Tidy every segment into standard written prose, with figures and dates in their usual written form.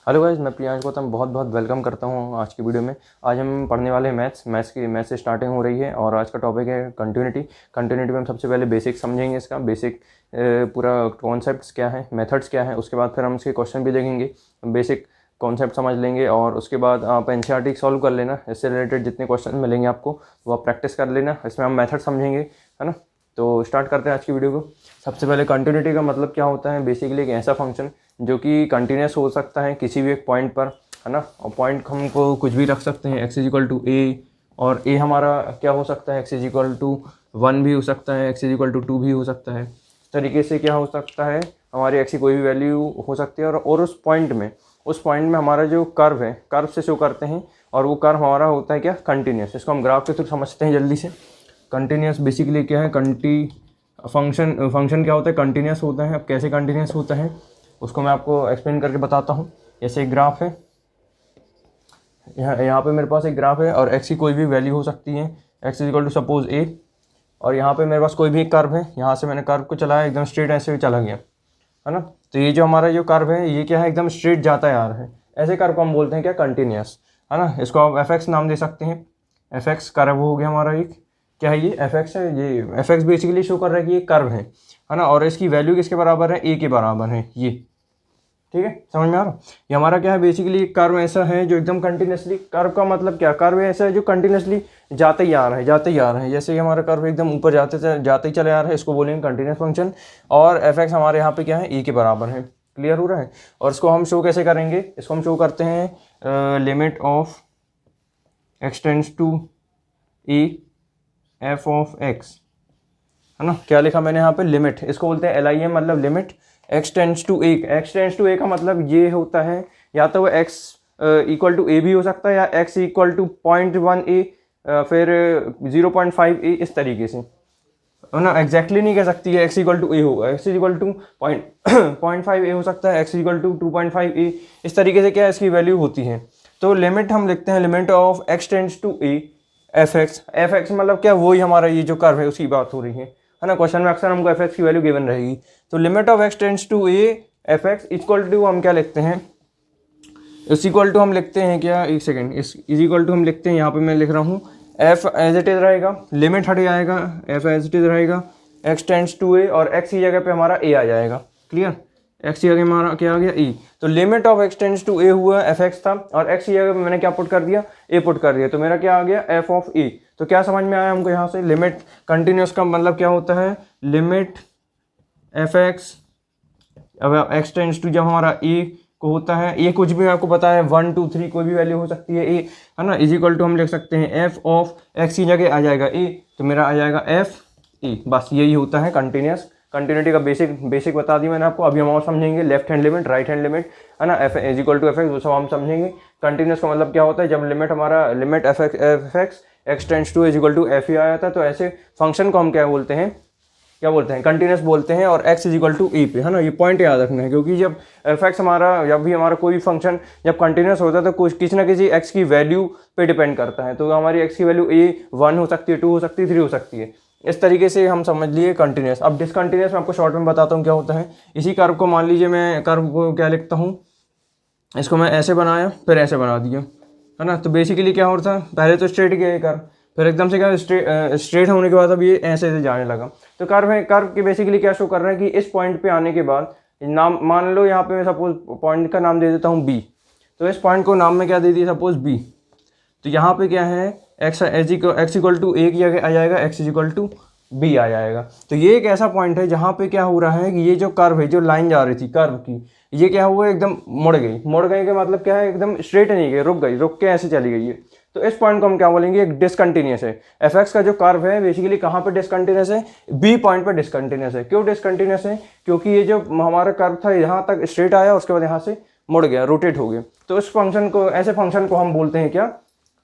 Hello guys, मैं प्रियांश गौतम बहुत बहुत वेलकम करता हूँ आज की वीडियो में। आज हम पढ़ने वाले हैं मैथ्स से स्टार्टिंग हो रही है और आज का टॉपिक है कंटिन्यूटी में हम सबसे पहले बेसिक समझेंगे, इसका बेसिक पूरा कॉन्सेप्ट्स क्या है, मेथड्स क्या है। उसके बाद फिर हम इसके क्वेश्चन भी देखेंगे, बेसिक कॉन्सेप्ट समझ लेंगे और उसके बाद आप एनसीईआरटी सॉल्व कर लेना। इससे रिलेटेड जितने क्वेश्चन मिलेंगे आपको वो आप प्रैक्टिस कर लेना। इसमें हम मेथड समझेंगे, है ना। तो स्टार्ट करते हैं आज की वीडियो को। सबसे पहले कंटिन्यूटी का मतलब क्या होता है। बेसिकली एक ऐसा फंक्शन जो कि कंटिन्यूस हो सकता है किसी भी एक पॉइंट पर, है ना। और पॉइंट हमको कुछ भी रख सकते हैं, x इजिकल टू ए, और ए हमारा क्या हो सकता है, x इजिकल टू 1 भी हो सकता है, x इजिकल टू 2 भी हो सकता है। इस तरीके से क्या हो सकता है, हमारी x की कोई भी वैल्यू हो सकती है। और उस पॉइंट में हमारा जो कर्व है, कर्व से शो करते हैं, और वो कर्व हमारा होता है क्या, कंटिन्यूस। इसको हम ग्राफ के थ्रू समझते हैं जल्दी से। कंटिन्यूस बेसिकली क्या है, फंक्शन क्या होता है, कंटिन्यूस होता है। अब कैसे कंटिन्यूस होता है उसको मैं आपको एक्सप्लेन करके बताता हूँ। जैसे एक ग्राफ है, यहाँ पे मेरे पास एक ग्राफ है और x की कोई भी वैल्यू हो सकती है, x is equal to suppose a। और यहाँ पे मेरे पास कोई भी एक कर्व है, यहाँ से मैंने कर्व को चलाया, एकदम स्ट्रेट ऐसे चला गया, है ना। तो ये जो हमारा जो कर्व है ये क्या है, एकदम स्ट्रेट जाता है आ रहा है। ऐसे कर्व को हम बोलते हैं क्या, कंटिन्यूस, है ना। इसको आप fx नाम दे सकते हैं। fx कर्व हो गया हमारा एक, क्या है ये, fx है। ये fx बेसिकली शो कर रहा है कि ये कर्व है ना। और इसकी वैल्यू किसके बराबर है, a के बराबर है ये, ठीक है। समझ में आ रहा। ये हमारा क्या है, बेसिकली कर्व ऐसा है जो एकदम कंटिन्यूसली, कर्व का मतलब क्या, कर्व ऐसा है जो कंटिन्यूसली जाते ही आ रहा है, जाते ही आ रहा है। जैसे हमारा कर्व एकदम ऊपर जाते ही चले आ रहा है, इसको बोलेंगे कंटिन्यूस फंक्शन। और एफ एक्स हमारे यहाँ पे क्या है, ए के बराबर है। क्लियर हो रहा है। और इसको हम शो कैसे करेंगे, इसको हम शो करते हैं limit of x tends to a f of x, है ना। क्या लिखा मैंने यहाँ पे, लिमिट। इसको बोलते हैं LIM, मतलब limit x tends to a. x tends to a का मतलब ये होता है, या तो वो x इक्वल टू ए भी हो सकता है, या x इक्वल टू 0.1 a, फिर 0.5 a, इस तरीके से, है ना। एग्जैक्टली नहीं कह सकती है x इक्वल टू ए होगा, x इक्वल टू 0.5 a हो सकता है, x इक्वल टू 2.5 a, इस तरीके से क्या इसकी वैल्यू होती है। तो लिमिट हम लिखते हैं limit of x tends to a f x मतलब क्या, वही हमारा ये जो कर्व है उसकी बात हो रही है ना। क्वेश्चन में अक्सर हमको एफ एक्स की वैल्यू गिवन रहेगी। तो limit of x tends to a f x equal to हम क्या लिखते हैं, इस इक्वल टू हम लिखते हैं क्या, एक सेकेंड, इस इक्वल टू हम लिखते हैं, यहाँ पे मैं लिख रहा हूँ एफ एज इट इज रहेगा, लिमिट हट जाएगा, एफ एज इट इज रहेगा, एक्स टेंड्स टू ए, और एक्स की जगह पे हमारा ए आ जाएगा। क्लियर, एक्स की जगह हमारा क्या आ गया, ई। तो limit of x tends to a हुआ, एफ एक्स था, और एक्स की जगह पे मैंने क्या पुट कर दिया, ए पुट कर दिया, तो मेरा क्या आ गया, एफ ऑफ ए। तो क्या समझ में आया हमको यहाँ से, लिमिट कंटिन्यूस का मतलब क्या होता है, लिमिट एफ एक्स, अब एक्स टेंड्स टू जब हमारा ए को होता है, ये कुछ भी आपको पता है 1 2 3 कोई भी वैल्यू हो सकती है, ए, है ना। इज इक्वल टू हम लिख सकते हैं एफ ऑफ एक्स की जगह आ जाएगा ए, तो मेरा आ जाएगा एफ ए। बस यही होता है कंटिन्यूस। कंटिन्यूटी का बेसिक बता दी मैंने आपको। अभी हम और समझेंगे left hand limit, right hand limit, है ना। F is equal to f x, वो सब हम समझेंगे। कंटिन्यूस का मतलब क्या होता है, जब लिमिट हमारा limit f x x tends to is equal to f a आ जाता है, तो ऐसे फंक्शन को हम क्या बोलते हैं, कंटिन्यूस बोलते हैं। और x is equal to a पे, है ना। ये पॉइंट याद रखना है, क्योंकि जब एफ एक्स हमारा, जब भी हमारा कोई भी फंक्शन जब कंटिन्यूस होता है तो कुछ किसी ना किसी x की वैल्यू पे डिपेंड करता है। तो हमारी x की वैल्यू a 1 हो सकती है, 2 हो सकती है, 3 हो सकती है। इस तरीके से हम समझ लिए कंटिन्यूस। अब डिसकंटिन्यूस मैं आपको शॉर्ट में बताता हूँ क्या होता है। इसी कर्व को मान लीजिए, मैं कर्व को क्या लिखता हूँ, इसको मैं ऐसे बनाया फिर ऐसे बना दिया, है ना। तो बेसिकली क्या हो रहा था, पहले तो स्ट्रेट गया ये कर्व, फिर एकदम से क्या स्ट्रेट होने के बाद अब ये ऐसे ऐसे जाने लगा। तो कर्व है, कर्व की बेसिकली क्या शो कर रहा है कि इस पॉइंट पे आने के बाद, नाम मान लो यहाँ पे मैं सपोज पॉइंट का नाम दे देता हूँ बी। तो इस पॉइंट को नाम में क्या दे दिया, सपोज बी। तो यहाँ पे क्या है, एक्स इक्वल टू ए की जगह आ जाएगा, x is equal to b आ जाएगा। तो ये एक ऐसा पॉइंट है जहाँ पे क्या हो रहा है कि ये जो कर्व है, जो लाइन जा रही थी कर्व की, ये क्या हुआ, एकदम मुड़ गई का मतलब क्या है, एकदम स्ट्रेट नहीं गई, रुक के ऐसे चली गई है। तो इस पॉइंट को हम क्या बोलेंगे, एक डिसकंटिन्यूस है। एफ एक्स का जो कर्व है बेसिकली कहाँ पे डिसकंटिन्यूस है, बी पॉइंट पे डिसकंटिन्यूस है। क्यों डिसकंटिन्यूस है, क्योंकि ये जो हमारा कर्व था यहाँ तक स्ट्रेट आया, उसके बाद यहाँ से मुड़ गया, रोटेट हो गया। तो इस फंक्शन को, ऐसे फंक्शन को हम बोलते हैं क्या,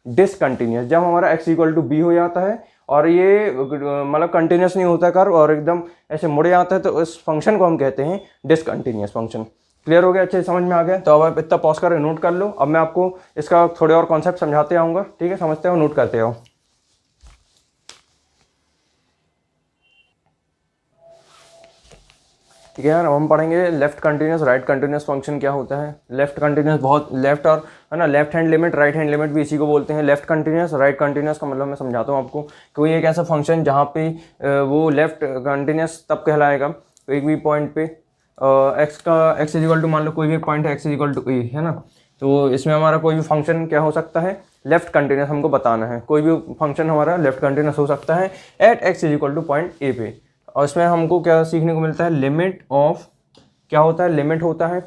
डिसकंटिन्यूस। जब हमारा x इक्वल टू बी हो जाता है और ये मतलब कंटिन्यूस नहीं होता कर्व और एकदम ऐसे मुड़े आता है, तो इस फंक्शन को हम कहते हैं डिसकंटिन्यूस फंक्शन। क्लियर हो गया, अच्छे समझ में आ गया। तो अब आप इतना पॉज कर नोट कर लो। अब मैं आपको इसका थोड़े और कॉन्सेप्ट समझाते आऊँगा, ठीक है। समझते हो, नोट करते हो। ठीक है यार। अब हम पढ़ेंगे left continuous right continuous function क्या होता है। लेफ्ट कंटिन्यूस बहुत लेफ्ट और है ना, left hand limit right hand limit भी इसी को बोलते हैं। लेफ्ट कंटिन्यूस राइट कंटिन्यूस का मतलब मैं समझाता हूँ आपको। कोई एक ऐसा फंक्शन जहाँ पे वो लेफ्ट कंटिन्यूस तब कहलाएगा एक भी पॉइंट पे एक्स इज इक्वल टू, मान लो कोई भी पॉइंट है एक्स इज इक्वल टू ए, है ना। तो इसमें हमारा कोई भी फंक्शन क्या हो सकता है, लेफ्ट कंटिन्यूस हमको बताना है। कोई भी फंक्शन हमारा लेफ्ट कंटिन्यूस हो सकता है at x is equal to point a पे। और इसमें हमको क्या सीखने को मिलता है, लिमिट ऑफ क्या होता है, लिमिट होता है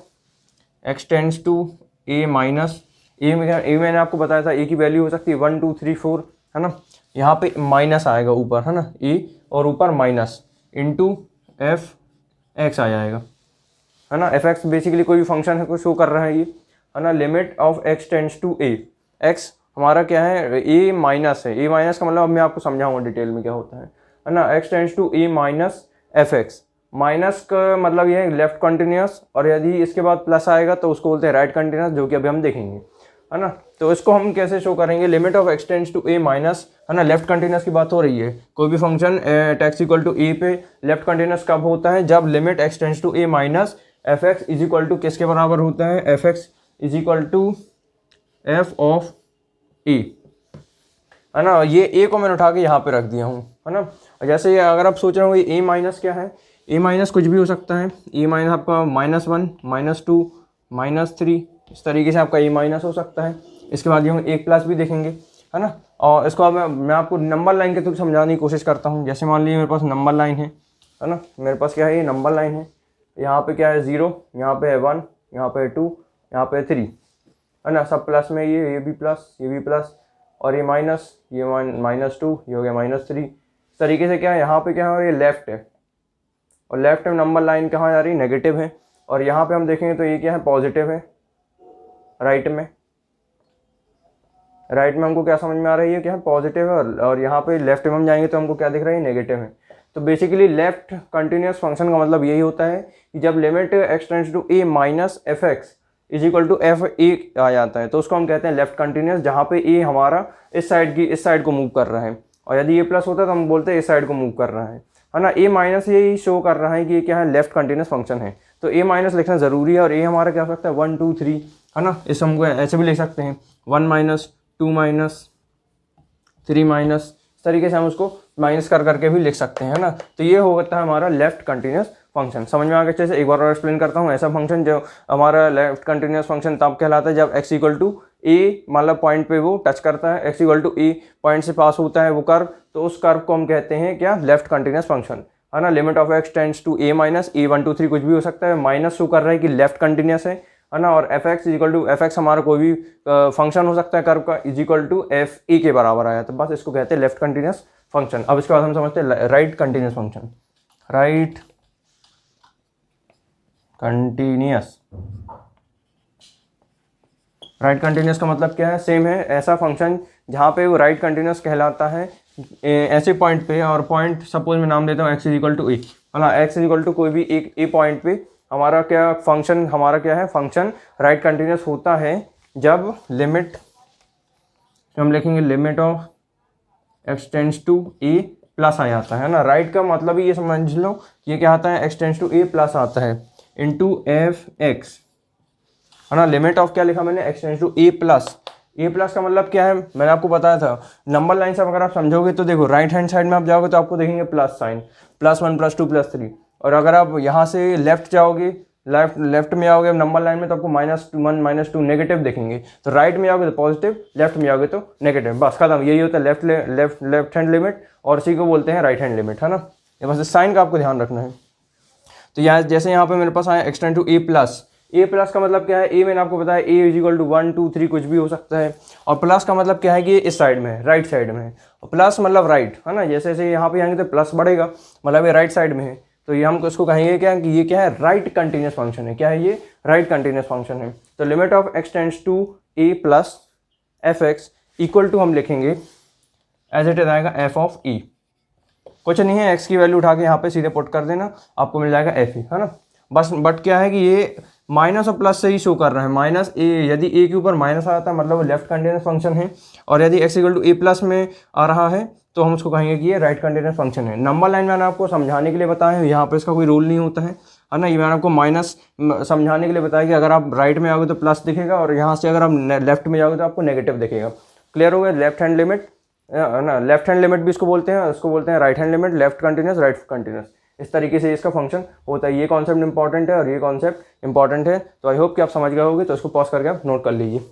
x tends to a minus a में। ए मैंने आपको बताया था ए की वैल्यू हो सकती है 1 2 3 4, है ना। यहाँ पे माइनस आएगा ऊपर, है ना, ए और ऊपर माइनस इंटू एफ एक्स आ जाएगा, है ना। एफ एक्स बेसिकली कोई भी फंक्शन है को शो कर रहा है ये, है ना। Limit of x tends to a, x हमारा क्या है, ए माइनस है। ए माइनस का मतलब अब मैं आपको समझाऊंगा डिटेल में क्या होता है ना। X tends to a minus f x, minus का मतलब ये है लेफ्ट कंटिन्यूस, और यदि इसके बाद प्लस आएगा तो उसको बोलते हैं राइट कंटिन्यूस, जो कि अभी हम देखेंगे, है ना। तो इसको हम कैसे शो करेंगे, limit of x tends to a minus, है ना। लेफ्ट कंटिन्यूस की बात हो रही है। कोई भी function at x equal to a पे लेफ्ट कंटिन्यूस कब होता है, जब limit x tends to a minus f x is equal to किसके बराबर होता है, f x is equal to f of a, है ना। ये ए को मैंने उठा के यहाँ पे रख दिया हूँ, है ना। जैसे अगर आप सोच रहे हो ए माइनस क्या है, ए माइनस कुछ भी हो सकता है। ए माइनस आपका -1 -2 -3, इस तरीके से आपका ए माइनस हो सकता है। इसके बाद ये हम एक प्लस भी देखेंगे, है ना। और इसको अब मैं आपको नंबर लाइन के थ्रू समझाने की कोशिश करता हूँ। जैसे मान लीजिए मेरे पास नंबर लाइन है ना। मेरे पास क्या है, ये नंबर लाइन है। यहाँ पे क्या है 0, यहाँ पे है 1, यहाँ पे है 2, यहाँ पे है 3, है ना। सब प्लस में ये भी प्लस, ये भी प्लस, और ये माइनस, ये -2, ये हो गया -3। इस तरीके से क्या है, यहाँ पे क्या है, और ये लेफ्ट है, और लेफ्ट में नंबर लाइन कहाँ जा रही है, नेगेटिव है। और यहाँ पे हम देखेंगे तो ये क्या है, पॉजिटिव है। राइट में हमको क्या समझ में आ रहा है, ये क्या है, पॉजिटिव है। और यहाँ पे लेफ्ट में हम जाएंगे तो हमको क्या दिख रहा है, नेगेटिव है। तो बेसिकली लेफ्ट कंटिन्यूस फंक्शन का मतलब यही होता है कि जब limit x tends to a minus f x is equal to f a आ जाता है, तो उसको हम कहते हैं लेफ्ट कंटिन्यूस, जहाँ पे ए हमारा इस साइड को मूव कर रहा है। और यदि ए प्लस होता है तो हम बोलते हैं इस साइड को मूव कर रहा है ना। ए माइनस यही शो कर रहा है कि ये क्या है, लेफ्ट कंटिन्यूस फंक्शन है। तो ए माइनस लिखना जरूरी है। और ए हमारा क्या हो सकता है, 1 2 3, है ना। इस हमको ऐसे भी लिख सकते हैं 1 माइनस 2 माइनस 3 माइनस, इस तरीके से हम उसको माइनस कर करके भी लिख सकते हैं, है ना। तो ये होता है हमारा लेफ्ट कंटिन्यूस फंक्शन। समझ में आ गया अच्छे से। एक बार और एक्सप्लेन करता हूँ। ऐसा फंक्शन जो हमारा लेफ्ट कंटिन्यूस फंक्शन तब कहलाता है जब एक्स इक्वल टू ए, मतलब पॉइंट पे वो टच करता है, x equal to a point से पास होता है वो कर्व, तो उस कर्व को हम कहते हैं क्या, लेफ्ट कंटिन्यूस फंक्शन, है ना। Limit of x tends to a minus a 1 2 3 कुछ भी हो सकता है, माइनस शो कर रहा है कि लेफ्ट कंटिन्यूस है ना। और f x is equal to f x हमारा कोई भी फंक्शन हो सकता है कर्व का, is equal to f a के बराबर आया, तो बस इसको कहते हैं लेफ्ट कंटिन्यूस फंक्शन। अब इसके बाद हम समझते हैं right continuous function. Right continuous, right continuous का मतलब क्या है, सेम है, ऐसा फंक्शन जहाँ पे वो राइट कंटिन्यूस कहलाता है ऐसे पॉइंट पे। और पॉइंट सपोज मैं नाम देता हूँ एक्स इज इक्वल टू ए, मतलब एक्स इज इक्वल टू कोई भी एक ए पॉइंट पे हमारा क्या फंक्शन, हमारा क्या है फंक्शन राइट कंटिन्यूस होता है जब लिमिट, हम लिखेंगे limit of x tends to a plus आ जाता है ना। राइट का मतलब ही ये समझ लो, ये क्या आता है, x tends to a plus आता है इंटू एफ एक्स, है ना। लिमिट ऑफ क्या लिखा मैंने, x tends to a plus. A plus का मतलब क्या है, मैंने आपको बताया था नंबर लाइन से अगर आप समझोगे तो देखो राइट हैंड साइड में आप जाओगे तो आपको देखेंगे प्लस साइन, +1 +2 +3। और अगर आप यहाँ से लेफ्ट जाओगे, लेफ्ट में आओगे नंबर लाइन में तो आपको -1 -2 नेगेटिव देखेंगे। तो राइट में आओगे तो पॉजिटिव, लेफ्ट में आओगे तो नेगेटिव, बस खत्म। यही होता है लेफ्ट हैंड लिमिट, और इसी को बोलते हैं राइट हैंड लिमिट, है ना। ये बस इस साइन का आपको ध्यान रखना है। तो यहाँ जैसे यहाँ पे मेरे पास आया x tend to a plus, a plus का मतलब क्या है, ए मैंने आपको बताया ए इज इक्वल टू 1 2 3 कुछ भी हो सकता है। और प्लस का मतलब क्या है कि ये इस साइड में है, राइट साइड में है। और प्लस मतलब राइट, है ना। जैसे जैसे यहाँ पे आएंगे तो प्लस बढ़ेगा, मतलब ये राइट साइड में है, तो ये हम इसको कहेंगे क्या कि ये क्या है, राइट कंटिन्यूस फंक्शन है। क्या है ये, राइट कंटिन्यूस फंक्शन है। तो limit of x tends to a plus f x equal to हम लिखेंगे एज इट इज आएगा एफ ऑफ ई। कुछ नहीं है, एक्स की वैल्यू उठा के यहाँ पे सीधे पुट कर देना, आपको मिल जाएगा एफ ई, है ना। बस बट क्या है कि ये माइनस और प्लस से ही शो कर रहा है। माइनस ए, यदि ए के ऊपर माइनस आ जाता है मतलब वो लेफ्ट कंटिन्यूस फंक्शन है, और यदि x equal to a plus में आ रहा है तो हम उसको कहेंगे कि ये राइट कंटिन्यूस फंक्शन है। नंबर लाइन मैंने आपको समझाने के लिए बताया है, यहाँ पे इसका कोई रोल नहीं होता है है ना। ये मैंने आपको माइनस समझाने के लिए बताया कि अगर आप राइट में आओगे तो प्लस दिखेगा और यहाँ से अगर आप लेफ्ट में जाओगे तो आपको नेगेटिव दिखेगा। क्लियर हो गया। लेफ्ट हैंड लिमिट है ना, लेफ्ट हैंड लिमिट भी इसको बोलते हैं, उसको बोलते हैं right hand limit, left continuous right continuous. इस तरीके से इसका फंक्शन होता है। ये कॉन्सेप्ट इंपॉर्टेंट है और ये कॉन्सेप्ट इंपॉर्टेंट है। तो आई होप कि आप समझ गए होगे। तो इसको पॉज करके आप नोट कर लीजिए।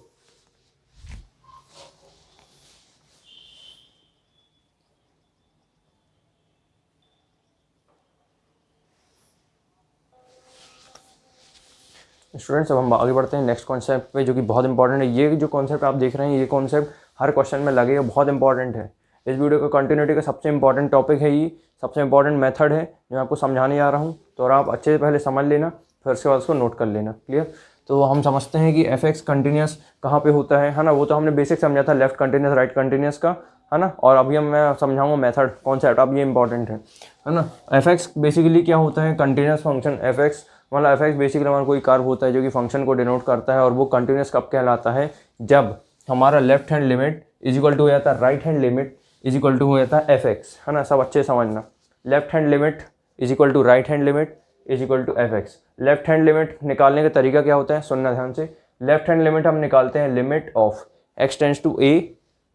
स्टूडेंट्स अब हम आगे बढ़ते हैं नेक्स्ट कॉन्सेप्ट पे, जो कि बहुत इंपॉर्टेंट है। ये जो कॉन्सेप्ट आप देख रहे हैं, ये कॉन्सेप्ट हर क्वेश्चन में लगेगा, बहुत इंपॉर्टेंट है। इस वीडियो का कंटिन्यूटी का सबसे इंपॉर्टेंट टॉपिक है, ये सबसे इंपॉर्टेंट मेथड है जो मैं आपको समझाने जा रहा हूँ। तो और आप अच्छे से पहले समझ लेना, फिर उसके बाद उसको नोट कर लेना। क्लियर। तो हम समझते हैं कि एफ एक्स कंटिन्यूस कहाँ पे होता है ना। वो तो हमने बेसिक समझा था, लेफ्ट कंटिन्यूस राइट कंटिन्यूस का, है ना। और अभी मैं समझाऊंगा मेथड कॉन्सेप्ट। अब ये इंपॉर्टेंट है ना। एफ एक्स बेसिकली क्या होता है, कंटिन्यूस फंक्शन। एफ एक्स मतलब एफ एक्स बेसिकली हमारा कोई कर्व होता है जो कि फंक्शन को डिनोट करता है, और वो कंटिन्यूस कब कहलाता है, जब हमारा left hand limit is equal to हो जाता है right hand limit is equal to हो जाता है एफ एक्स, है ना। सब अच्छे समझना। Left hand limit is equal to right hand limit is equal to f x. Left hand limit निकालने का तरीका क्या होता है, सुनना ध्यान से। लेफ्ट हैंड लिमिट हम निकालते हैं limit of x tends to a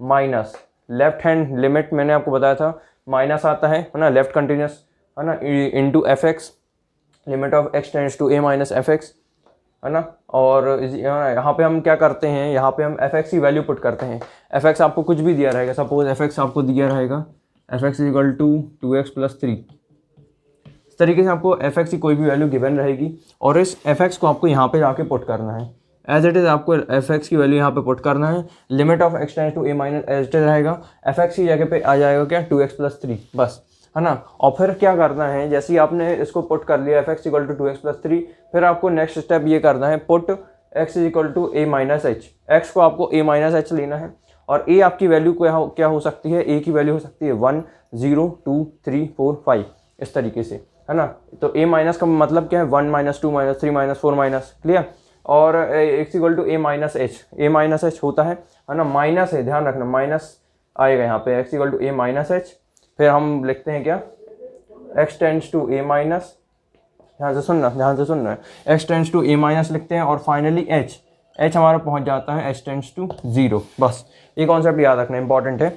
minus, left hand limit मैंने आपको बताया था माइनस आता है ना, लेफ्ट कंटिन्यूस, है ना, into f x, limit of x tends to a minus f x, है ना। और यहाँ पे हम क्या करते हैं, यहाँ पे हम एफ एक्स की वैल्यू पुट करते हैं। एफ एक्स आपको कुछ भी दिया रहेगा, सपोज एफ एक्स आपको दिया रहेगा f x is equal to x plus 3। इस तरीके से आपको एफ एक्स की कोई भी वैल्यू गिवन रहेगी और इस एफ एक्स को आपको यहाँ पे जाके पुट करना है। एज इट इज़ आपको एफ एक्स की वैल्यू यहाँ पे पुट करना है। Limit of x tends to a minus as it is रहेगा, एफ एक्स की जगह पे आ जाएगा क्या, 2x प्लस 3 बस, है ना। और फिर क्या करना है, जैसे ही आपने इसको पुट कर लिया f x equal to 2x plus 3, फिर आपको नेक्स्ट स्टेप ये करना है, put x is equal to a minus h. X को आपको ए माइनस एच लेना है और ए आपकी वैल्यू क्या हो सकती है, ए की वैल्यू हो सकती है 1 0 2 3 4 5 इस तरीके से, है ना। तो ए माइनस का मतलब क्या है, 1 minus 2 minus 3 minus 4 minus, clear. और x equal to a minus h, a minus h होता है ना, माइनस है, ध्यान रखना माइनस आएगा यहाँ पे, x equal to a minus h. फिर हम लिखते हैं क्या, x tends to a minus, ध्यान से सुनना, x tends to a minus लिखते हैं और फाइनली एच हमारा पहुँच जाता है एच टेंस टू 0। बस ये कॉन्सेप्ट याद रखना इंपॉर्टेंट है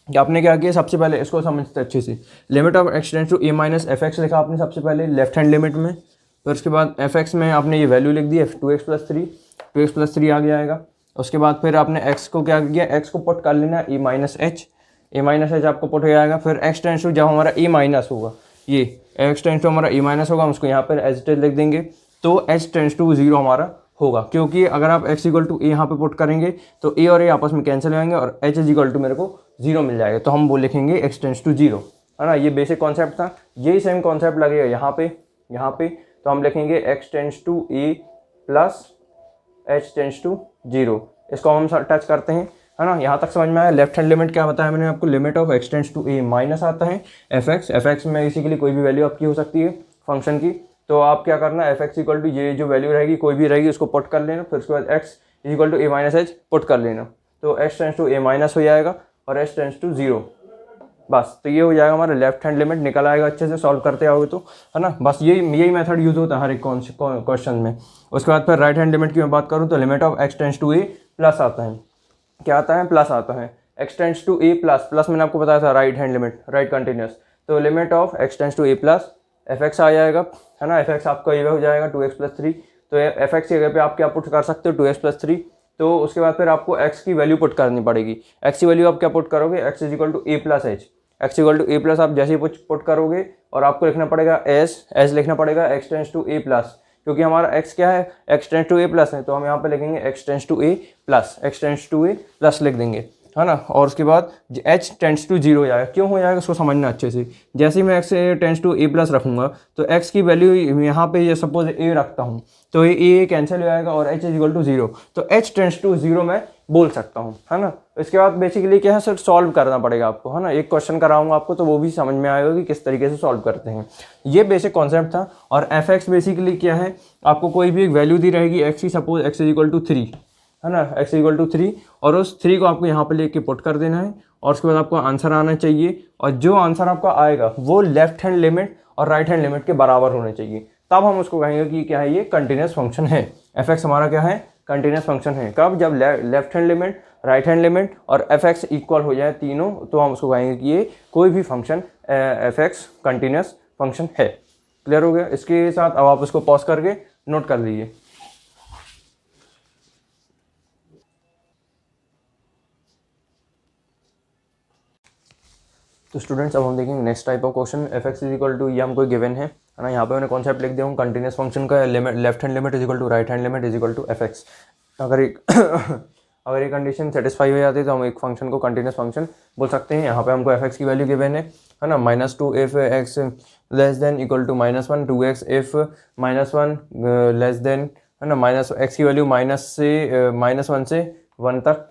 कि आपने क्या किया, सबसे पहले इसको समझते अच्छे से। Limit of x tends to a minus f x लिखा आपने सबसे पहले लेफ्ट हैंड लिमिट में, फिर उसके बाद एफ एक्स में आपने ये वैल्यू लिख दी है 2x प्लस 3 आ जाएगा। उसके बाद फिर आपने x को क्या किया, x को पुट कर लेना ए माइनस एच आपको पुट हो जाएगा। फिर x टेंस टू जब हमारा ए माइनस होगा, ये x टेंस टू हमारा ए माइनस होगा, हम उसको यहाँ पर एज इट इज लिख देंगे, तो h टेंस टू 0 हमारा होगा। क्योंकि अगर आप x इक्वल टू ए यहाँ पे पुट करेंगे तो a और a आपस में कैंसिल हो जाएंगे और h इज इक्वल टू मेरे को 0 मिल जाएगा, तो हम वो लिखेंगे x टेंस टू 0, है ना। ये बेसिक कॉन्सेप्ट था, यही सेम कॉन्सेप्ट लगेगा यहाँ पे। तो हम लिखेंगे x tends to a plus h tends to 0, इसको हम टच करते हैं, है ना। यहाँ तक समझ में आया। लेफ्ट हैंड लिमिट क्या बताया मैंने आपको, limit of x tends to a minus आता है एफ एक्स में इसी के लिए कोई भी वैल्यू आपकी हो सकती है फंक्शन की। तो आप क्या करना, एफ एक्स इक्वल टू ये जो वैल्यू रहेगी कोई भी रहेगी उसको पुट कर लेना, फिर उसके बाद x equal to a minus h put कर लेना, तो x tends to a minus हो जाएगा और h टेंस टू 0। बस तो ये हो जाएगा हमारा लेफ्ट हैंड लिमिट, निकल आएगा अच्छे से सॉल्व करते आओगे तो, है ना। बस यही मेथड यूज होता है हर एक क्वेश्चन में। उसके बाद फिर राइट हैंड लिमिट की मैं बात करूँ तो limit of x tends to a plus आता है, क्या आता है, प्लस आता है। X tends to a plus मैंने आपको बताया था right hand limit, right continuous, तो limit of x tends to a plus f x आ जाएगा, है ना। एफ एक्स आपका ये हो जाएगा 2x प्लस 3, तो एफ एक्स की जगह पे आप क्या पुट कर सकते हो, 2x प्लस 3। तो उसके बाद फिर आपको x की वैल्यू पुट करनी पड़ेगी। x की वैल्यू आप क्या पुट करोगे, x is equal to a plus h, x equal to a plus आप जैसे ही पुट करोगे और आपको लिखना पड़ेगा एज लिखना पड़ेगा x tends to a plus, क्योंकि हमारा x क्या है, x tends to a plus है, तो हम यहाँ पे लिखेंगे x tends to a plus लिख देंगे, है ना। और उसके बाद h टेंस टू 0 हो जाएगा। क्यों हो जाएगा उसको समझना अच्छे से। जैसे ही मैं x tends to a plus रखूँगा तो x की वैल्यू यहाँ पे ये सपोज a रखता हूँ तो ये कैंसिल हो जाएगा और h इज इक्वल टू 0, तो h टेंस टू 0 मैं बोल सकता हूँ, है ना। इसके बाद बेसिकली क्या है, सर सॉल्व करना पड़ेगा आपको, है ना। एक क्वेश्चन कराऊंगा आपको तो वो भी समझ में आएगा कि किस तरीके से सॉल्व करते हैं। ये बेसिक कॉन्सेप्ट था। और एफ एक्स बेसिकली क्या है, आपको कोई भी एक वैल्यू दी रहेगी एक्स की, suppose x is equal to 3, है ना, x इक्वल टू 3, और उस 3 को आपको यहाँ पे लेके पुट कर देना है और उसके बाद आपको आंसर आना चाहिए, और जो आंसर आपका आएगा वो लेफ्ट हैंड लिमिट और राइट हैंड लिमिट के बराबर होने चाहिए, तब हम उसको कहेंगे कि क्या है, ये कंटिन्यूस फंक्शन है। एफ एक्स हमारा क्या है, कंटिन्यूस फंक्शन है। कब, जब left hand limit, right hand limit और एफ एक्स इक्वल हो जाए तीनों, तो हम उसको कहेंगे कि ये कोई भी function F x continuous function है। क्लियर हो गया। इसके साथ अब आप उसको पॉज करके नोट कर लीजिए। तो स्टूडेंट्स अब हम देखेंगे next type of question. F x is equal to, ये हमको गिवन है ना, यहाँ पे मैंने कॉन्सेप्ट लिख दिया हूँ कंटिन्यूस फंक्शन का, limit left hand limit is equal to right hand limit is equal to f x. अगर एक अगर ये कंडीशन सेटिस्फाई हो जाती है तो हम एक फंक्शन को कंटिन्यूस फंक्शन बोल सकते हैं। यहाँ पे हमको एफ एक्स की वैल्यू गिवन है ना, -2 if x less than equal to -1, 2x if -1 less than, है ना, माइनस एक्स की वैल्यू -1 से 1 तक,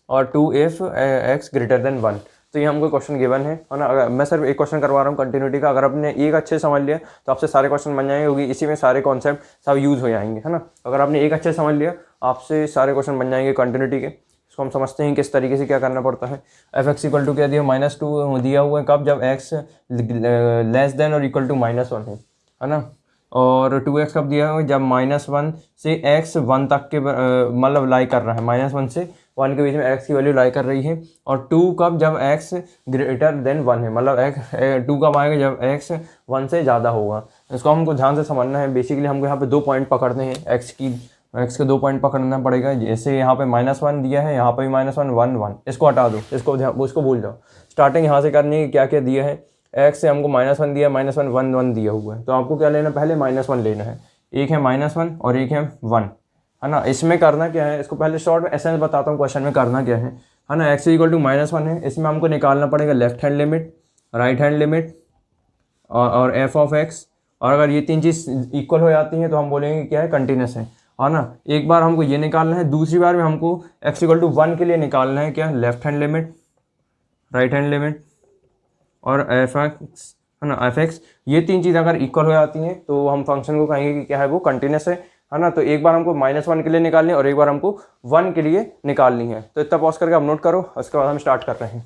और 2 इफ एक्स ग्रेटर देन 1। तो ये हमको क्वेश्चन गिवन है ना। अगर मैं सिर्फ एक क्वेश्चन करवा रहा हूँ कंटिन्यूटी का, अगर आपने एक अच्छे समझ लिया तो आपसे सारे क्वेश्चन बन जाएंगे, क्योंकि इसी में सारे कॉन्सेप्ट सब यूज़ हो जाएंगे, है ना। अगर आपने एक अच्छे समझ लिया आपसे सारे क्वेश्चन बन जाएंगे कंटिन्यूटी के। इसको हम समझते हैं किस तरीके से क्या करना पड़ता है। एफ एक्स इक्वल टू क्या दिया, -2 दिया हुआ है। कब, जब एक्स लेस देन और इक्वल टू -1 है ना। और 2x कब दिया हुआ है, जब -1 से x 1 तक के मतलब लाई कर रहा है, -1 से 1 के बीच में x की वैल्यू लाई कर रही है। और 2 कब, जब x ग्रेटर देन 1 है, मतलब 2 कब आएगा, जब x 1 से ज़्यादा होगा। इसको हमको ध्यान से समझना है। बेसिकली हमको यहाँ पे 2 पॉइंट पकड़ने हैं, x के 2 पॉइंट पकड़ना पड़ेगा। जैसे यहाँ पे -1 दिया है, यहाँ पे भी -1 1 1, इसको हटा दो, इसको भूल जाओ। स्टार्टिंग यहाँ से करनी है, क्या क्या दिया है, x से हमको -1 दिया, -1 1 1 दिया हुआ है। तो आपको क्या लेना, पहले -1 लेना है। एक है -1 और एक है 1, है ना। इसमें करना क्या है, इसको पहले शॉर्ट में एसेंस बताता हूँ क्वेश्चन में करना क्या है ना। x इक्वल टू -1 है, इसमें हमको निकालना पड़ेगा left hand limit, right hand limit और एफ ऑफ एक्स। और अगर ये तीन चीज़ इक्वल हो जाती हैं तो हम बोलेंगे क्या है, कंटिन्यूस है ना। एक बार हमको ये निकालना है, दूसरी बार में हमको x इक्वल टू 1 के लिए निकालना है क्या, left hand limit, right hand limit और एफ एक्स, है ना, एफ एक्स। ये तीन चीज़ अगर इक्वल हो जाती हैं तो हम फंक्शन को कहेंगे कि क्या है, वो कंटिन्यूस है ना। तो एक बार हमको -1 के लिए निकालनी है और एक बार हमको 1 के लिए निकालनी है। तो इतना पॉज करके आप नोट करो, उसके बाद हम स्टार्ट कर रहे हैं।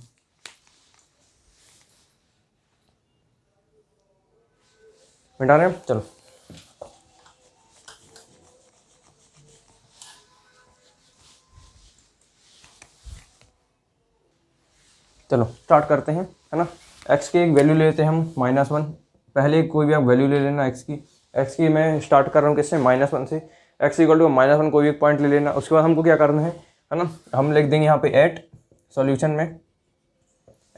मिटा रहे हैं, चलो चलो स्टार्ट करते हैं, है ना। x की एक वैल्यू लेते हैं हम -1। पहले कोई भी आप वैल्यू ले लेना x की मैं स्टार्ट कर रहा हूँ किससे, -1 से। x इक्वल टू -1 कोई एक पॉइंट ले लेना। उसके बाद हमको क्या करना है ना, हम लिख देंगे यहाँ पे एट सॉल्यूशन में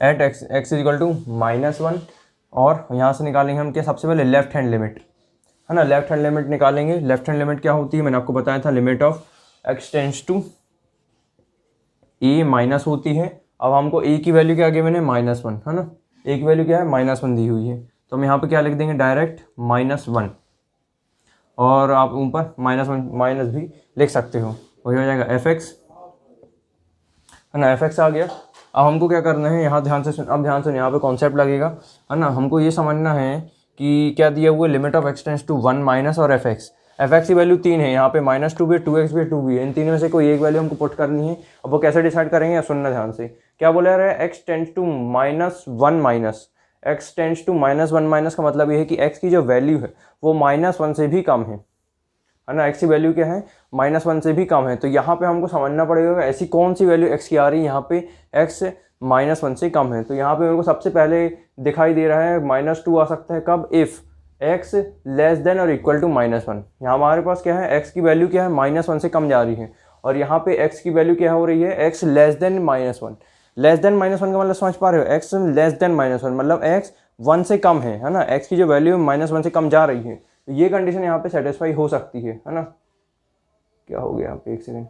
एट x इक्वल टू -1, और यहाँ से निकालेंगे हम क्या, सबसे पहले लेफ्ट हैंड लिमिट, है ना। लेफ्ट हैंड लिमिट निकालेंगे। लेफ्ट हैंड लिमिट क्या होती है, मैंने आपको बताया था, limit of x tends to a minus होती है। अब हमको a की वैल्यू क्या गिवन है, -1, है ना। a की वैल्यू क्या है, -1 दी हुई है। तो हम यहाँ पे क्या लिख देंगे, डायरेक्ट -1, और आप ऊपर -1 माइनस भी लिख सकते हो, वही हो जाएगा एफ एक्स, है ना। एफ एक्स आ गया। अब हमको क्या करना है, यहाँ ध्यान से अब ध्यान से यहाँ पे कॉन्सेप्ट लगेगा, है ना। हमको ये समझना है कि क्या दिया हुआ है, limit of x tends to 1 minus और एफ एक्स की वैल्यू 3 है। यहाँ पे -2 भी है, 2x भी है, 2 भी है। इन तीनों में से कोई एक वैल्यू हमको पुट करनी है। अब वो कैसे डिसाइड करेंगे, सुनना ध्यान से। क्या बोला रहा है, x tends to -1 minus, x tends to -1 minus का मतलब ये है कि x की जो वैल्यू है वो -1 से भी कम है ना। x की वैल्यू क्या है, -1 से भी कम है। तो यहाँ पे हमको समझना पड़ेगा ऐसी कौन सी वैल्यू x की आ रही है, यहाँ पे x -1 से कम है। तो यहाँ पे मेरे को सबसे पहले दिखाई दे रहा है -2 आ सकता है। कब, इफ़ x लेस देन और इक्वल टू -1। यहाँ हमारे पास क्या है, x की वैल्यू क्या है, -1 से कम जा रही है। और यहाँ पे x की वैल्यू क्या हो रही है, x less than -1। Less than -1 का मतलब समझ पा रहे हो, x लेस देन -1 मतलब x 1 से कम है ना। x की जो वैल्यू -1 से कम जा रही है, तो ये कंडीशन यहाँ पे सेटिस्फाई हो सकती है ना। क्या हो गया यहाँ पे, एक सेकेंड,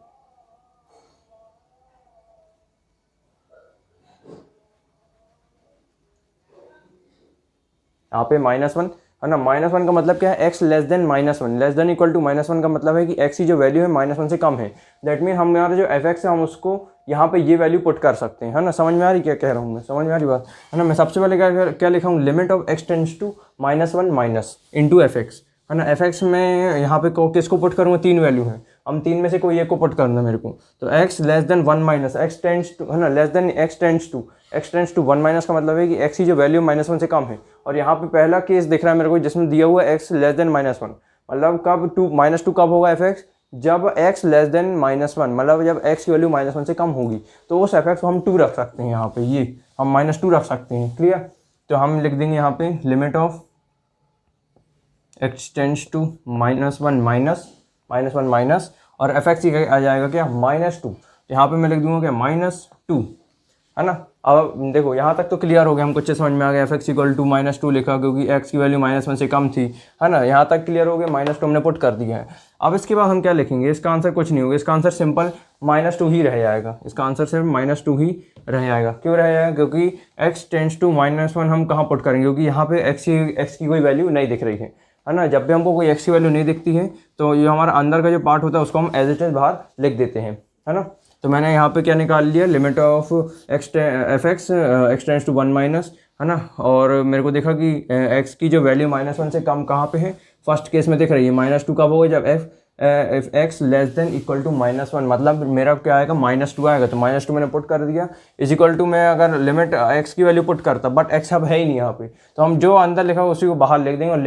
यहाँ पे -1 है ना। -1 का मतलब क्या है, x less than -1, less than equal to -1 का मतलब है कि x की जो वैल्यू है -1 से कम है। दैट मीन हम हमारा जो एफ एक्स है हम उसको यहाँ पे ये वैल्यू पुट कर सकते हैं, है ना। समझ में आ रही क्या कह रहा हूँ मैं, समझ में आ रही बात, है ना। मैं सबसे पहले क्या लिखा हूँ, limit of x tends to -1 minus into f x, है ना। एफ एक्स में यहाँ पे किसको पुट करूँगा, 3 वैल्यू है, हम 3 में से कोई एक को पुट करना मेरे को। तो x less than 1 minus x tends to, है ना, less than x tends to 1 minus का मतलब है कि x की जो वैल्यू -1 से कम है। और यहाँ पे पहला केस दिख रहा है मेरे को जिसमें दिया हुआ है x लेस देन -1, मतलब कब -2 कब होगा एफ एक्स, जब x लेस देन -1, मतलब जब x की वैल्यू -1 से कम होगी, तो उस एफ एक्स को हम 2 रख सकते हैं यहाँ पे, ये हम -2 रख सकते हैं। क्लियर? तो हम लिख देंगे यहाँ पे limit of x tends to -1 minus और एफ एक्स आ जाएगा क्या -2। यहाँ पे मैं लिख दूंगा क्या -2, है ना। अब देखो यहाँ तक तो क्लियर हो गया, हमको अच्छे समझ में आ गया। एफ एक्स इक्वल टू -2 लिखा क्योंकि x की वैल्यू -1 से कम थी, है ना। यहाँ तक क्लियर हो गया, -2 हमने पुट कर दिया है। अब इसके बाद हम क्या लिखेंगे, इसका आंसर कुछ नहीं होगा, इसका आंसर सिंपल -2 ही रह जाएगा। इसका आंसर सिर्फ -2 ही रह जाएगा। क्यों रह जाएगा? क्योंकि x टेंड्स टू -1 हम कहाँ पुट करेंगे, क्योंकि यहाँ पे x की कोई वैल्यू नहीं दिख रही है ना। जब भी हमको कोई x की वैल्यू नहीं दिखती है तो ये हमारा अंदर का जो पार्ट होता है उसको हम एज इट इज बाहर लिख देते हैं, है ना। तो मैंने यहाँ पे क्या निकाल लिया, limit of f x tends to 1 minus, है ना। और मेरे को देखा कि x की जो वैल्यू -1 से कम कहाँ पे है, फर्स्ट केस में दिख रही है। -2 कब होगा, जब f x less than equal to -1, मतलब मेरा क्या आएगा -2 आएगा। तो -2 मैंने पुट कर दिया, इज इक्वल टू मैं अगर लिमिट x की वैल्यू पुट करता, बट x अब है ही नहीं यहाँ पे, तो हम जो अंदर लिखा उसी को बाहर लिख देंगे और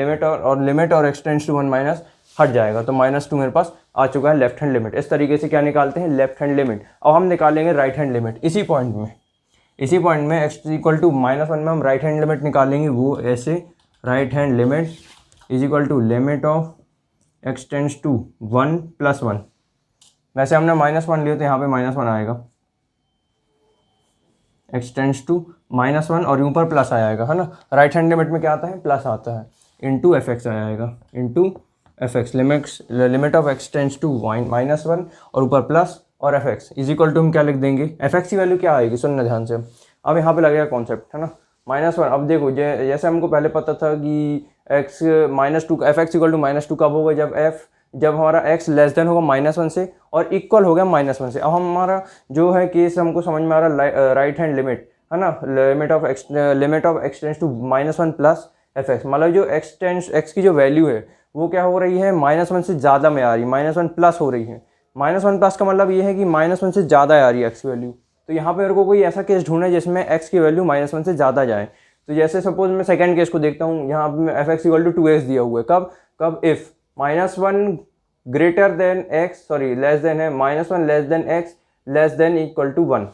लिमिट और x टेंड्स टू 1 माइनस हट जाएगा। तो -2 मेरे पास आ चुका है लेफ्ट हैंड लिमिट। इस तरीके से क्या निकालते हैं, लेफ्ट हैंड लिमिट। अब हम निकालेंगे राइट हैंड लिमिट इसी पॉइंट में x इक्वल टू -1 में हम राइट हैंड लिमिट निकालेंगे। वो ऐसे, right hand limit is equal to limit of x tends to 1 + 1। वैसे हमने -1 लिया तो यहाँ पे -1 आएगा, x टेंड्स टू -1 और ऊपर प्लस आएगा, है ना। राइट हैंड लिमिट में क्या आता है, प्लस आता है, इंटू एफ एक्स आएगा, into f x limit of x tends to -1 और ऊपर प्लस और f x is equal to हम क्या लिख देंगे, एफ एक्स की वैल्यू क्या आएगी, सुनना ध्यान से। अब यहाँ पे लगेगा कॉन्सेप्ट, है ना, -1। अब देखो जैसे हमको पहले पता था कि x -2 f x equal to -2 कब होगा, जब हमारा x लेस देन होगा -1 से और इक्वल हो गया -1 से। अब हमारा जो है केस हमको समझ में आ रहा, राइट हैंड लिमिट, है ना, limit of x tends to -1 plus f x, मतलब जो x की जो वैल्यू है वो क्या हो रही है, -1 से ज़्यादा में आ रही है, -1 प्लस हो रही है। -1 प्लस का मतलब ये है कि -1 से ज़्यादा आ रही है x की वैल्यू। तो यहाँ पे मेरे को कोई ऐसा केस ढूंढना है जिसमें x की वैल्यू -1 से ज़्यादा जाए। तो जैसे सपोज मैं सेकंड केस को देखता हूँ, यहाँ पे f x equal to 2x दिया हुआ है। कब if -1 greater than x, sorry less than है, -1 less than x less than equal to 1।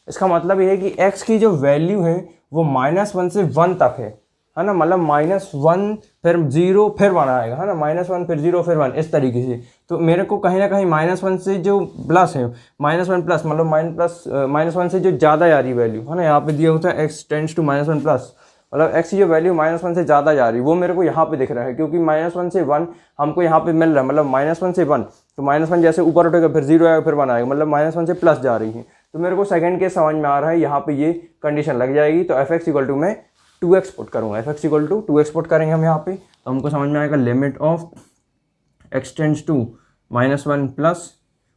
इसका मतलब ये है कि x की जो वैल्यू है वो -1 से 1 तक है ना, मतलब -1 फिर 0 फिर 1 आएगा, है ना, -1 फिर 0 फिर 1, इस तरीके से। तो मेरे को कहीं ना कहीं -1 से जो प्लस है, -1 प्लस मतलब -1 से जो ज़्यादा आ रही वैल्यू, है ना, यहाँ पे दिया होता है x टेंड्स टू -1 प्लस, मतलब x की जो वैल्यू -1 से ज़्यादा जा रही है वो मेरे को यहाँ पे दिख रहा है, क्योंकि -1 से 1 हमको यहाँ पे मिल रहा है, मतलब -1 से 1, तो -1 जैसे ऊपर उठेगा फिर 0 आएगा फिर 1 आएगा, मतलब -1 से प्लस जा रही है। तो मेरे को सेकंड केस समझ में आ रहा है, यहाँ पे ये कंडीशन लग जाएगी। तो एफ एक्स इक्वल टू मैं 2x पुट करूँगा, f x equal to 2x put करेंगे हम यहाँ पे, तो हमको समझ में आएगा limit of x tends to -1 plus,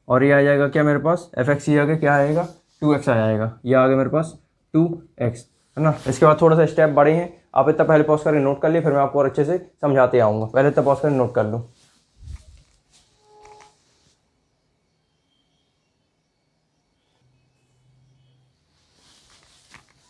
और ये आ जाएगा क्या मेरे पास, एफ एक्स ये आगे क्या आएगा, 2x आ जाएगा, ये आ गया मेरे पास 2x, है ना। इसके बाद थोड़ा सा स्टेप बड़े हैं, आप इतना पहले पॉज करके नोट कर लिए, फिर मैं आपको और अच्छे से समझाते आऊँगा। पहले इतना पॉज करके नोट कर लो।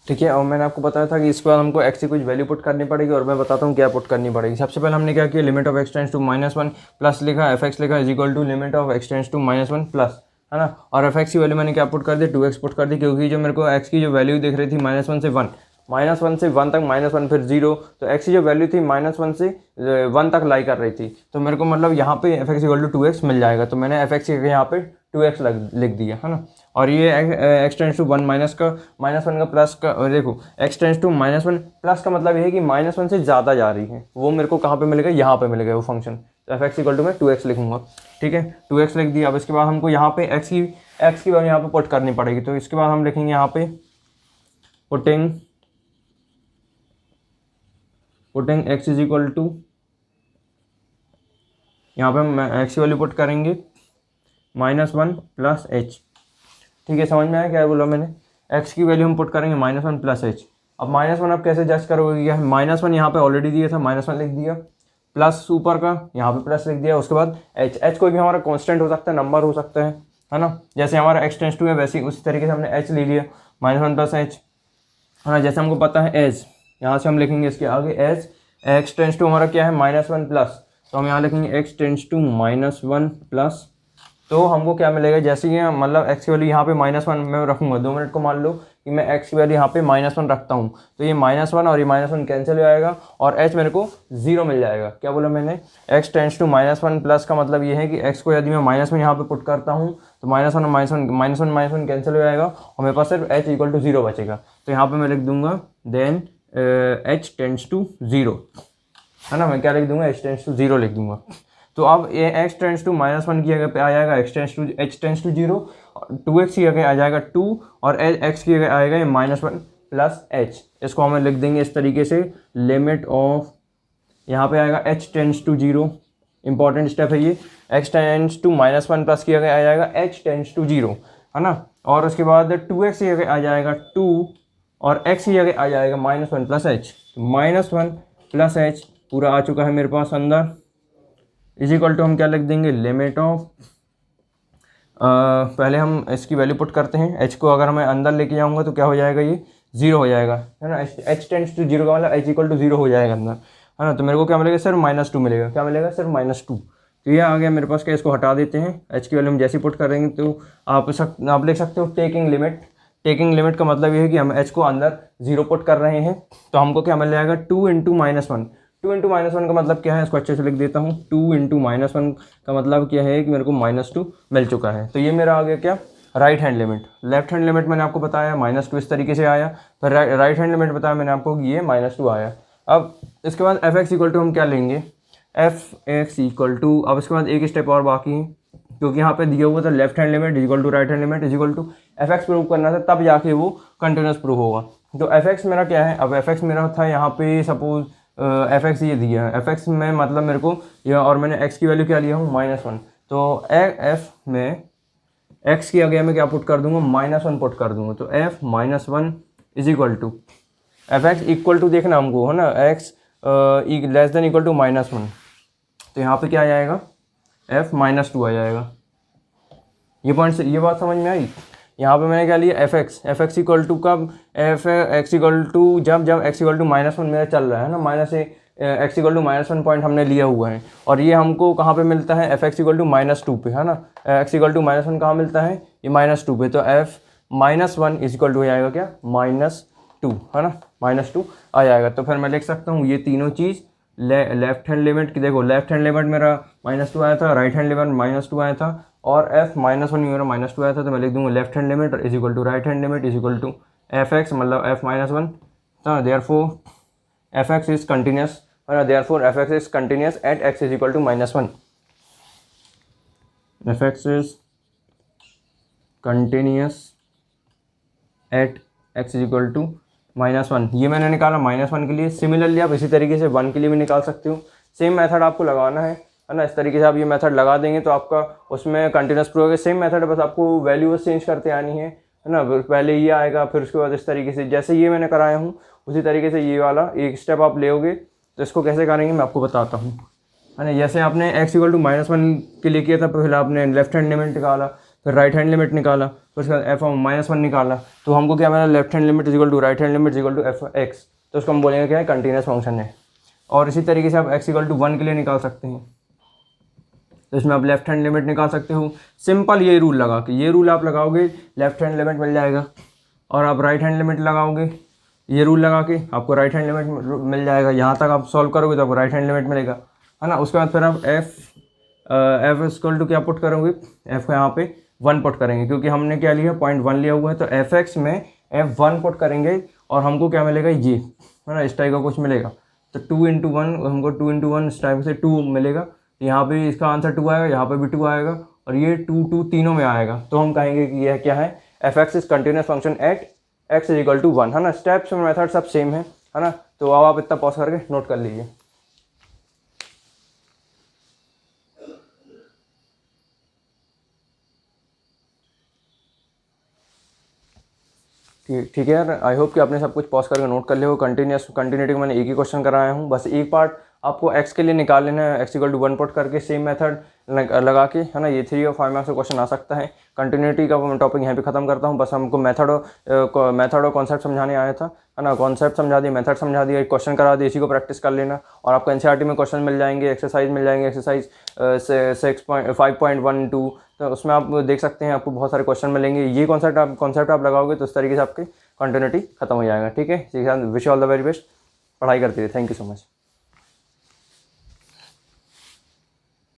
ठीक है, और मैंने आपको बताया था कि इसके बाद हमको x की कुछ वैल्यू पुट करनी पड़ेगी, और मैं बताता हूँ क्या पुट करनी पड़ेगी। सबसे पहले हमने क्या किया, limit of x tends to -1 plus लिखा, एफ एक्स लिखा is equal to limit of x tends to -1 plus, है ना। और एफ एक्स की वैल्यू मैंने क्या पुट कर दी, 2x पुट कर दी, क्योंकि जो मेरे को x की जो वैल्यू दिख रही थी -1 से 1, -1 से 1 तक, -1 फिर 0, तो x की जो वैल्यू थी -1 से 1 तक लाई कर रही थी। तो मेरे को मतलब यहाँ पे f x equal to 2x मिल जाएगा, तो मैंने एफ एक्स यहाँ पे 2x लिख दिया, है ना। और ये x टेंड्स टू 1 -1 का प्लस का, देखो x टेंड्स टू -1 प्लस का मतलब ये है कि -1 से ज़्यादा जा रही है, वो मेरे को कहाँ पे मिलेगा, यहाँ पे मिलेगा वो फंक्शन। तो एफ एक्स इक्वल टू मैं 2x लिखूंगा, ठीक है, 2x लिख दिया। अब इसके बाद हमको यहाँ पे x की वैल्यू यहाँ पे पुट करनी पड़ेगी। तो इसके बाद हम लिखेंगे यहाँ पे putting x is equal to, यहाँ पे हम x की वैल्यू पुट करेंगे -1 प्लस h, ठीक है, समझ में आया क्या बोला मैंने, x की वैल्यू हम पुट करेंगे -1 प्लस h। अब -1 आप कैसे जज करोगे, क्या -1 यहाँ पे ऑलरेडी दिया था, -1 लिख दिया, प्लस ऊपर का यहाँ पे प्लस लिख दिया, उसके बाद h कोई भी हमारा कांस्टेंट हो सकता है, नंबर हो सकता है ना। जैसे हमारा x टेंड्स टू है वैसे उसी तरीके से हमने h ले लिया, -1 प्लस h, है ना। जैसे हमको पता है एज, यहाँ से हम लिखेंगे इसके आगे एज x टेंड्स टू हमारा क्या है, -1 प्लस, तो हम यहाँ लिखेंगे x टेंड्स टू -1 प्लस, तो हमको क्या मिलेगा, जैसे कि मतलब x की वैल्यू यहाँ पे -1 मैं रखूँगा, 2 मिनट को मान लो कि मैं x की वैल्यू यहाँ पे -1 रखता हूँ, तो ये -1 और ये -1 कैंसिल हो जाएगा और h मेरे को 0 मिल जाएगा। क्या बोला मैंने, x टेंड्स टू -1 प्लस का मतलब ये है कि x को यदि मैं -1 यहाँ पे पुट करता हूँ तो -1 कैंसिल हो जाएगा और मेरे पास सिर्फ h इक्वल टू 0 बचेगा। तो यहाँ पर मैं लिख दूंगा देन h टेंड्स टू 0, है ना, मैं क्या लिख दूंगा, h टेंड्स टू 0 लिख दूंगा। तो अब ये x टेंड्स टू -1 की जगह पे आ जाएगा h टेंड्स टू 0, 2x की जगह आ जाएगा 2 और x की जगह आएगा ये -1 प्लस h। इसको हमें लिख देंगे इस तरीके से, लिमिट ऑफ, यहाँ पे आएगा h tends to 0, important step है ये, x टेंड्स टू -1 प्लस की जगह आ जाएगा h टेंड्स टू 0, है ना, और उसके बाद 2x की जगह आ जाएगा 2 और x की जगह आ जाएगा -1 प्लस h। -1 प्लस h पूरा आ चुका है मेरे पास अंदर, इज इक्वल टू हम क्या लिख देंगे, लिमिट ऑफ, पहले हम इसकी वैल्यू पुट करते हैं, h को अगर मैं अंदर लेके जाऊंगा तो क्या हो जाएगा, ये 0 हो जाएगा, है ना, h टेंड्स टू 0 का मतलब h इक्वल टू 0 हो जाएगा अंदर, है ना, तो मेरे को क्या मिलेगा, सिर्फ -2 मिलेगा, क्या मिलेगा, सिर्फ -2। तो ये आ गया मेरे पास, क्या इसको हटा देते हैं, h की वैल्यू हम जैसे पुट करेंगे तो आप लिख सकते हो टेकिंग लिमिट। टेकिंग लिमिट का मतलब ये है कि हम h को अंदर 0 पुट कर रहे हैं, तो हमको क्या मिल जाएगा, 2 इंटू -1। 2 इंटू -1 का मतलब क्या है, इसको अच्छे से लिख देता हूँ, 2 इंटू -1 का मतलब क्या है कि मेरे को -2 मिल चुका है। तो ये मेरा आ गया क्या, right hand limit. Left hand limit मैंने आपको बताया -2 इस तरीके से आया, फिर राइट हैंड लिमिट बताया मैंने आपको कि ये -2 आया। अब इसके बाद f(x) इक्वल टू हम क्या लेंगे, f(x) इक्वल टू, अब इसके बाद एक स्टेप और बाकी है, क्योंकि यहाँ पे दिया हुआ था left hand limit equal to right hand limit equal to f(x) prove करना था, तब जाके वो कंटिन्यूस प्रूव होगा। तो f(x) मेरा क्या है, अब f(x) मेरा था यहाँ पे सपोज f(x) ये दिया है, f(x) में मतलब मेरे को ये, और मैंने x की वैल्यू क्या लिया हूँ, -1, तो f में x की आगे मैं क्या पुट कर दूंगा, -1 पुट कर दूंगा, तो f -1 is equal to f(x) equal to देखना हमको, है ना, x less than equal to -1, तो यहाँ पे क्या आ जाएगा, f -2 आ जाएगा। ये पॉइंट से ये बात समझ में आई। यहाँ पे मैंने क्या लिया, f(x) इक्वल टू कब, f(x) इक्वल टू जब x इक्वल टू -1 मेरा चल रहा है ना, x इक्वल टू -1 पॉइंट हमने लिया हुआ है, और ये हमको कहाँ पे मिलता है, f(x) इक्वल टू -2 पे, है ना, x इक्वल टू -1 कहाँ मिलता है, ये -2 पे, तो f -1 इज इक्वल टू हो जाएगा क्या, -2, है ना, -2 आ जाएगा। तो फिर मैं लिख सकता हूँ ये तीनों चीज़, लेफ्ट हैंड लिमिट की, देखो लेफ्ट हैंड लिमिट मेरा -2 आया था, राइट हैंड लिमिट -2 आया था, और f -1 मेरा -2 आया था, तो मैं लिख दूंगा left hand limit is equal to right hand limit is equal to f(x) मतलब f -1, तो देयरफॉर f(x) इज कंटिन्यूस, और therefore f(x) is continuous at x is equal to -1, f(x) is continuous at x is equal to -1। ये मैंने निकाला -1 के लिए। Similarly आप इसी तरीके से 1 के लिए भी निकाल सकते हो, सेम मेथड आपको लगाना है ना, इस तरीके से आप ये मेथड लगा देंगे तो आपका उसमें कंटिन्यूस प्रूव होगा। सेम मेथड है, बस आपको वैल्यू चेंज करते आनी है ना, पहले ये आएगा फिर उसके बाद इस तरीके से, जैसे ये मैंने कराया हूँ उसी तरीके से ये वाला एक स्टेप आप लेओगे। तो इसको कैसे करेंगे मैं आपको बताता हूँ, है ना। जैसे आपने x इक्वल टू -1 के लिए किया था, पहले आपने लेफ्ट हैंड लिमिट निकाला, फिर राइट हैंड लिमिट निकाला, फिर उसके बाद f -1 निकाला, तो हमको क्या मिला, left hand limit equal to right hand limit equal to f(x), तो उसको हम बोलेंगे क्या है, कंटिन्यूस फंक्शन है। और इसी तरीके से आप x इक्वल टू 1 के लिए निकाल सकते हैं, तो इसमें आप लेफ्ट हैंड लिमिट निकाल सकते हो। सिंपल ये रूल लगा के, ये रूल आप लगाओगे लेफ्ट हैंड लिमिट मिल जाएगा, और आप राइट हैंड लिमिट लगाओगे ये रूल लगा के आपको राइट हैंड लिमिट मिल जाएगा। यहाँ तक आप सॉल्व करोगे तो आपको राइट हैंड लिमिट मिलेगा, है ना। उसके बाद फिर आप f इक्वल टू क्या पुट करोगे, f को यहाँ पे 1 पुट करेंगे, क्योंकि हमने क्या लिया, 0.1 लिया हुआ है, तो f(x) में f1 पुट करेंगे और हमको क्या मिलेगा, ये, है ना, इस टाइप का कुछ मिलेगा। तो 2 इंटू 1 हमको 2 इंटू 1 इस टाइप से 2 मिलेगा, यहाँ पे इसका आंसर 2 आएगा, यहाँ पे भी 2 आएगा, और ये 2 तीनों में आएगा। तो हम कहेंगे कि यह क्या है, f(x) is continuous function at x is equal to 1, है ना। स्टेप्स और मेथड सब सेम है ना। तो अब आप इतना पॉज करके नोट कर लीजिए। ठीक है यार, आई होप कि आपने सब कुछ पॉज करके नोट कर लिया हो। कंटिन्यूटी मैंने एक ही क्वेश्चन कराया हूँ, बस एक पार्ट आपको x के लिए निकाल लेना है, x इक्वल टू 1 पुट करके, सेम मेथड लगा के, है ना, ये 3 और 5 मार्क्स का क्वेश्चन आ सकता है। कंटिन्यूटी का मैं टॉपिक यहाँ पे ख़त्म करता हूँ। बस हमको मेथड और कॉन्सेप्ट समझाने आया था, है ना। कॉन्सेप्ट समझा दिया, मेथड समझा दिया, एक क्वेश्चन करा दिया, इसी को प्रैक्टिस कर लेना। और आपको एनसीईआरटी में क्वेश्चन मिल जाएंगे, एक्सरसाइज मिल जाएंगे, एक्सरसाइज 5.12, तो उसमें आप देख सकते हैं, आपको बहुत सारे क्वेश्चन मिलेंगे। ये कॉन्सेप्ट आप लगाओगे तो इस तरीके से आपकी कंटिन्यूटी खत्म हो जाएगा। ठीक है, wish all the very best, पढ़ाई करते रहिए। Thank you so much.